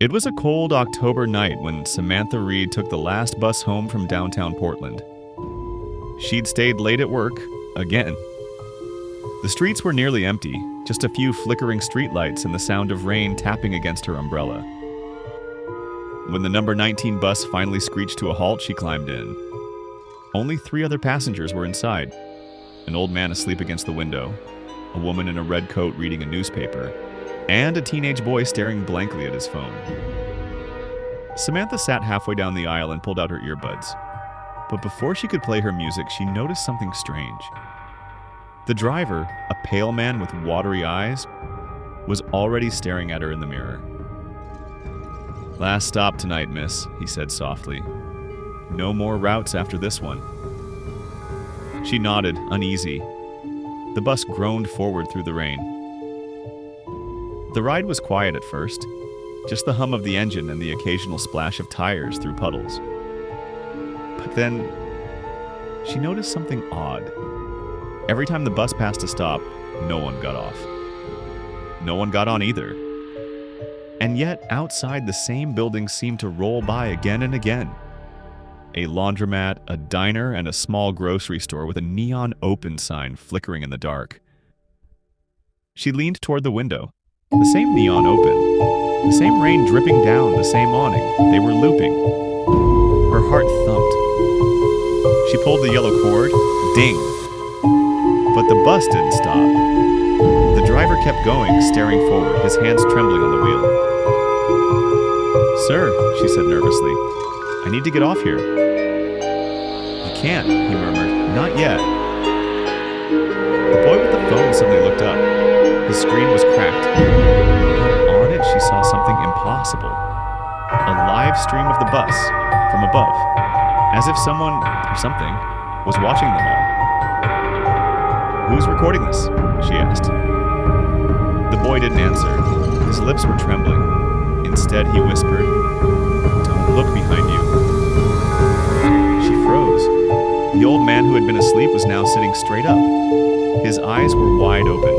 It was a cold October night when Samantha Reed took the last bus home from downtown Portland. She'd stayed late at work, again. The streets were nearly empty, just a few flickering streetlights and the sound of rain tapping against her umbrella. When the number 19 bus finally screeched to a halt, she climbed in. Only 3 other passengers were inside. An old man asleep against the window, a woman in a red coat reading a newspaper, and a teenage boy staring blankly at his phone. Samantha sat halfway down the aisle and pulled out her earbuds. But before she could play her music, she noticed something strange. The driver, a pale man with watery eyes, was already staring at her in the mirror. "Last stop tonight, miss," he said softly. "No more routes after this one." She nodded, uneasy. The bus groaned forward through the rain. The ride was quiet at first, just the hum of the engine and the occasional splash of tires through puddles. But then, she noticed something odd. Every time the bus passed a stop, no one got off. No one got on either. And yet, outside, the same buildings seemed to roll by again and again. A laundromat, a diner, and a small grocery store with a neon open sign flickering in the dark. She leaned toward the window. The same neon open. The same rain dripping down the same awning. They were looping. Her heart thumped. She pulled the yellow cord. Ding! But the bus didn't stop. The driver kept going, staring forward, his hands trembling on the wheel. "Sir," she said nervously, "I need to get off here." "You can't," he murmured. "Not yet." The boy with the phone suddenly looked up. His screen was cracked. On it, she saw something impossible. A live stream of the bus, from above, as if someone, or something, was watching them all. "Who's recording this?" she asked. The boy didn't answer. His lips were trembling. Instead, he whispered, "Don't look behind you." She froze. The old man who had been asleep was now sitting straight up. His eyes were wide open,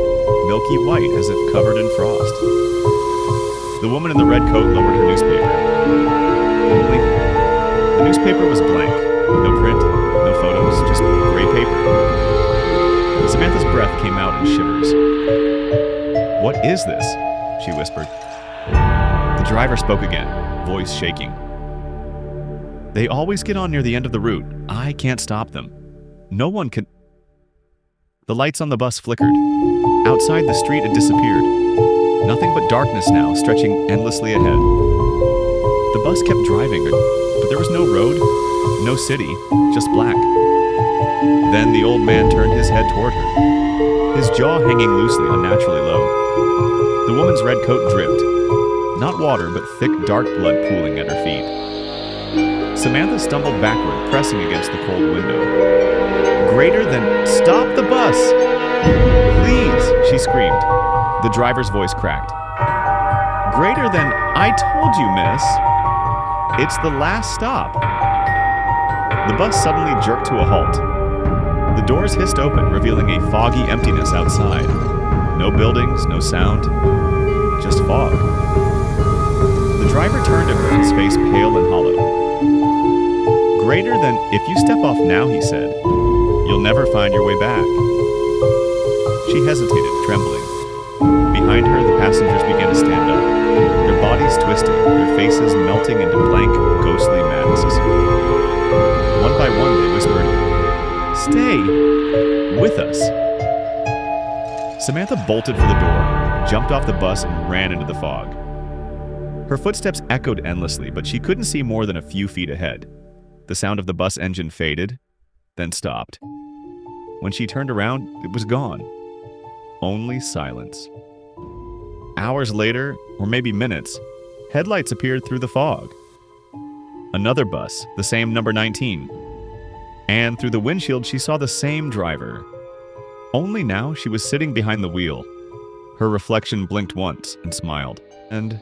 milky white as if covered in frost. The woman in the red coat lowered her newspaper. Only, the newspaper was blank. No print, no photos, just gray paper. Samantha's breath came out in shivers. "What is this?" she whispered. The driver spoke again, voice shaking. "They always get on near the end of the route. I can't stop them. No one can..." The lights on the bus flickered. Outside, the street had disappeared. Nothing but darkness now, stretching endlessly ahead. The bus kept driving, but there was no road, no city, just black. Then the old man turned his head toward her, his jaw hanging loosely, unnaturally low. The woman's red coat dripped. Not water, but thick, dark blood pooling at her feet. Samantha stumbled backward, pressing against the cold window. Greater than... "Stop the bus! Please!" she screamed. The driver's voice cracked. "Greater than... I told you, miss! It's the last stop!" The bus suddenly jerked to a halt. The doors hissed open, revealing a foggy emptiness outside. No buildings, no sound, just fog. The driver turned to her, his face pale and hollow. "Greater than... If you step off now," he said, "you'll never find your way back." She hesitated, trembling. Behind her, the passengers began to stand up, their bodies twisting, their faces melting into blank, ghostly masks. One by one, they whispered, "Stay with us." Samantha bolted for the door, jumped off the bus, and ran into the fog. Her footsteps echoed endlessly, but she couldn't see more than a few feet ahead. The sound of the bus engine faded, then stopped. When she turned around, it was gone. Only silence. Hours later, or maybe minutes, headlights appeared through the fog. Another bus, the same number 19. And through the windshield, she saw the same driver. Only now she was sitting behind the wheel. Her reflection blinked once and smiled. And